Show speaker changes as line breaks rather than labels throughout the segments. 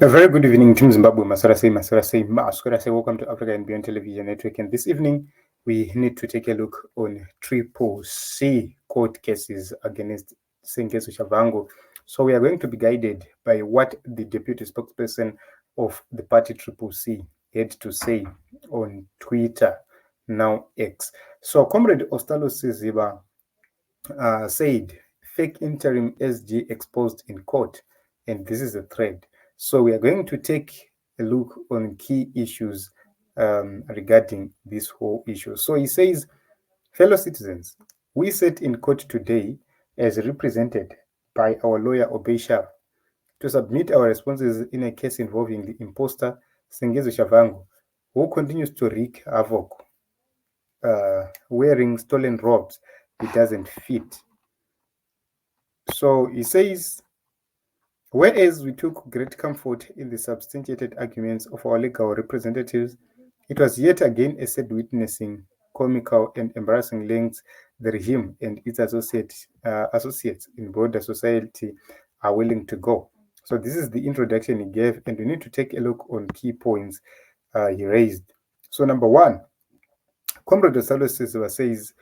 A very good evening, Team Zimbabwe. Masarase. Welcome to Africa and Beyond Television Network. And this evening, we need to take a look on Triple C court cases against Tshabangu. So we are going to be guided by what the deputy spokesperson of the party Triple C had to say on Twitter, now X. So Comrade Ostalo Siziba said, fake interim SG exposed in court. And this is a thread. So we are going to take a look on key issues regarding this whole issue. So he says, fellow citizens, we sat in court today as represented by our lawyer Obesha to submit our responses in a case involving the imposter Tshabangu, who continues to wreak havoc, wearing stolen robes he doesn't fit. So he says, whereas we took great comfort in the substantiated arguments of our legal representatives, it was yet again a sad witnessing comical and embarrassing lengths the regime and its associates in broader society are willing to go. So this is the introduction he gave, and we need to take a look on key points he raised. So number one, Comrade Osalo says,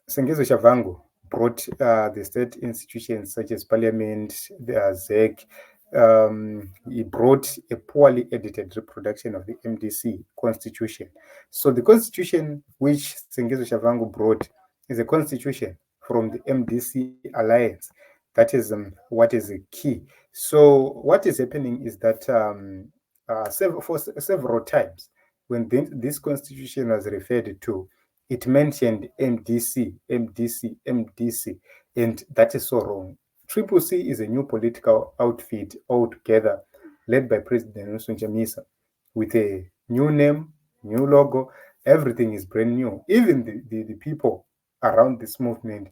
Tshabangu brought the state institutions such as Parliament, the ZEC. He brought a poorly edited reproduction of the MDC constitution. So the constitution which Tshabangu brought is a constitution from the MDC alliance. That is what is key. So what is happening is that for several times when this constitution was referred to, it mentioned MDC, and that is so wrong. Triple C is a new political outfit altogether, led by President Nullification, with a new name, new logo. Everything is brand new. Even the people around this movement,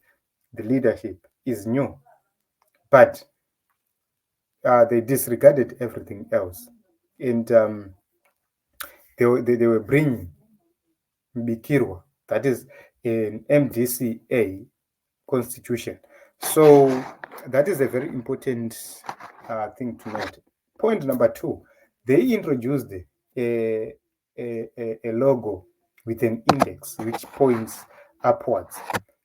the leadership is new, but they disregarded everything else, and they were bringing Bikirwa, that is an MDCA constitution. So that is a very important thing to note. Point number two, they introduced a logo with an index which points upwards,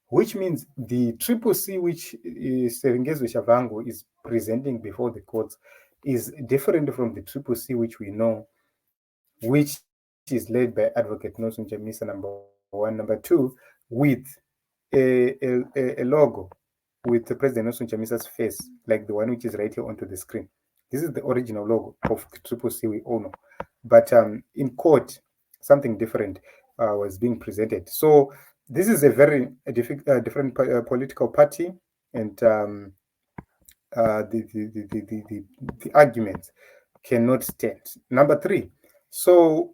which means the Triple C which Tshabangu is presenting before the courts is different from the Triple C which we know, which is led by Advocate Nelson Chamisa, number one. Number two, with a logo with the President Nelson Chamisa's face, like the one which is right here onto the screen. This is the original logo of the Triple C we all know. But in court, something different was being presented. So this is a very different political party, and the arguments cannot stand. Number three, so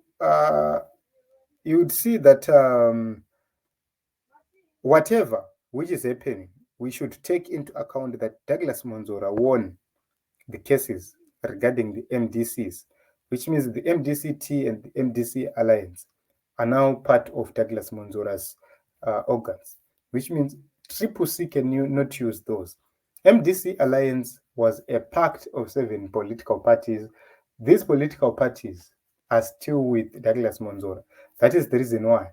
you would see that whatever which is happening, we should take into account that Douglas Monzora won the cases regarding the MDCs, which means the MDCT and the MDC alliance are now part of Douglas Monzora's organs, which means Triple C can not use those. MDC alliance was a pact of 7 political parties. These political parties are still with Douglas Monzora. That is the reason why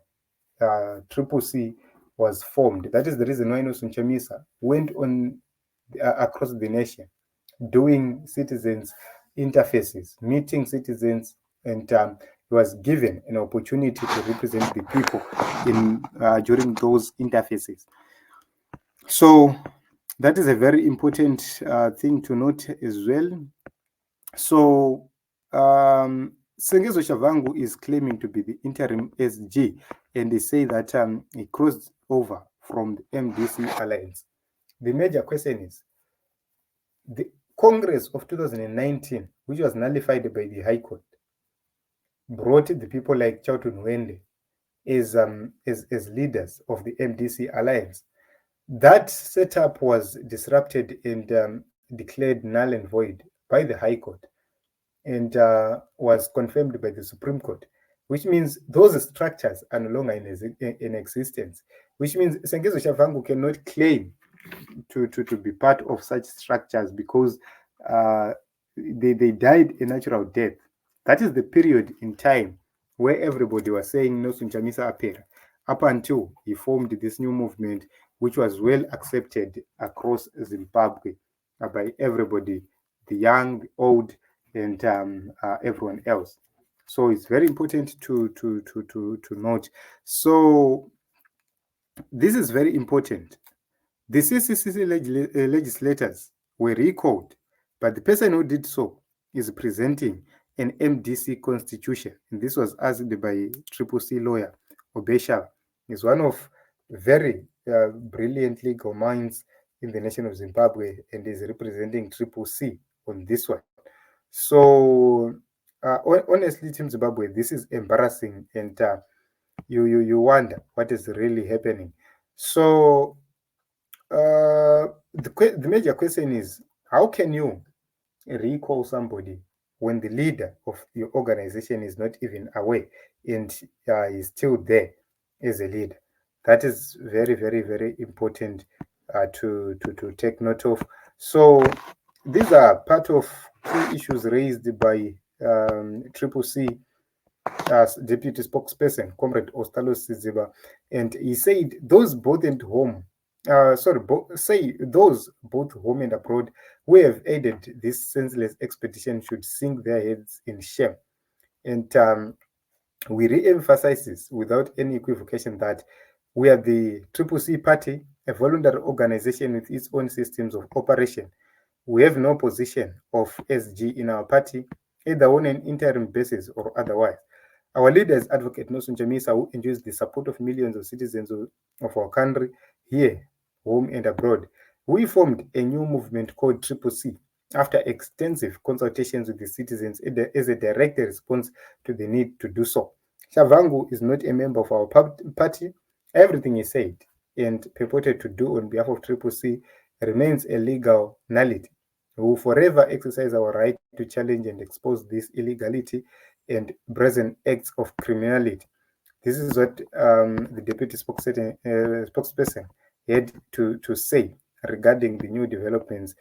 Triple C was formed. That is the reason why Nelson Chamisa went on across the nation doing citizens interfaces, meeting citizens, and he was given an opportunity to represent the people in during those interfaces. So that is a very important thing to note as well. So Tshabangu is claiming to be the interim SG, and they say that he crossed over from the MDC alliance. The major question is, the Congress of 2019, which was nullified by the High Court, brought the people like Chautu Nwende as leaders of the MDC alliance. That setup was disrupted and declared null and void by the High Court, and was confirmed by the Supreme Court, which means those structures are no longer in existence, which means Tshabangu cannot claim to be part of such structures because they died a natural death. That is the period in time where everybody was saying Nelson Chamisa appeared, up until he formed this new movement, which was well accepted across Zimbabwe by everybody, the young, the old, and everyone else. So it's very important to note. So this is very important. The CCC legislators were recalled, but the person who did so is presenting an MDC constitution. And this was asked by Triple C lawyer Obesha. He's one of very brilliant legal minds in the nation of Zimbabwe and is representing Triple C on this one. So honestly, Team Zimbabwe, this is embarrassing, and you wonder what is really happening. So the major question is, how can you recall somebody when the leader of your organization is not even aware and is still there as a leader? That is very, very, very important to take note of. So these are part of key issues raised by Triple C as deputy spokesperson, Comrade Ostalos Siziba, and he said those both at home, say those both home and abroad who have aided this senseless expedition should sink their heads in shame. And we re-emphasize this without any equivocation that we are the Triple C Party, a voluntary organization with its own systems of operation. We have no position of SG in our party, either on an interim basis or otherwise. Our leader is Advocate Nelson Chamisa, who enjoys the support of millions of citizens of our country, here, home and abroad. We formed a new movement called Triple C after extensive consultations with the citizens as a direct response to the need to do so. Tshabangu is not a member of our party. Everything he said and purported to do on behalf of Triple C remains a legal nullity. We will forever exercise our right to challenge and expose this illegality and brazen acts of criminality. This is what the deputy spokesperson had to say regarding the new developments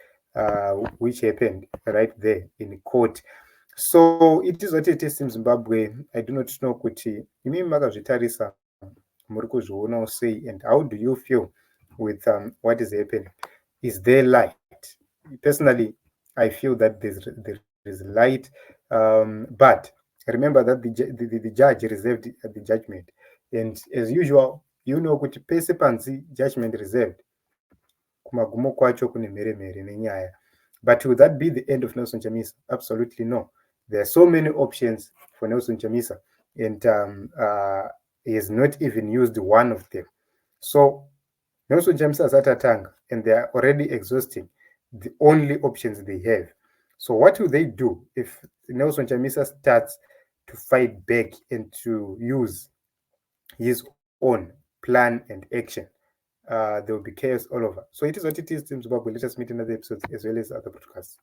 which happened right there in court. So it is what it is in Zimbabwe. I do not know kuti imi makazvitarisa muri kuzvionawo sei, and how do you feel with what is happening? Is there light? Personally, I feel that there is light, but remember that the judge reserved the judgment, and as usual, you know kuti pese panzi judgment reserved kumagumo kwacho kune mheremhere nenyaya. But will that be the end of Nelson Chamisa? Absolutely no. There are so many options for Nelson Chamisa, and he has not even used one of them. So Nelson Chamisa is at a tank, and they are already exhausting the only options they have. So what will they do if Nelson Chamisa starts to fight back and to use his own plan and action? There will be chaos all over. So it is what it is, Team Zimbabwe. Let us meet in other episodes as well as other podcasts.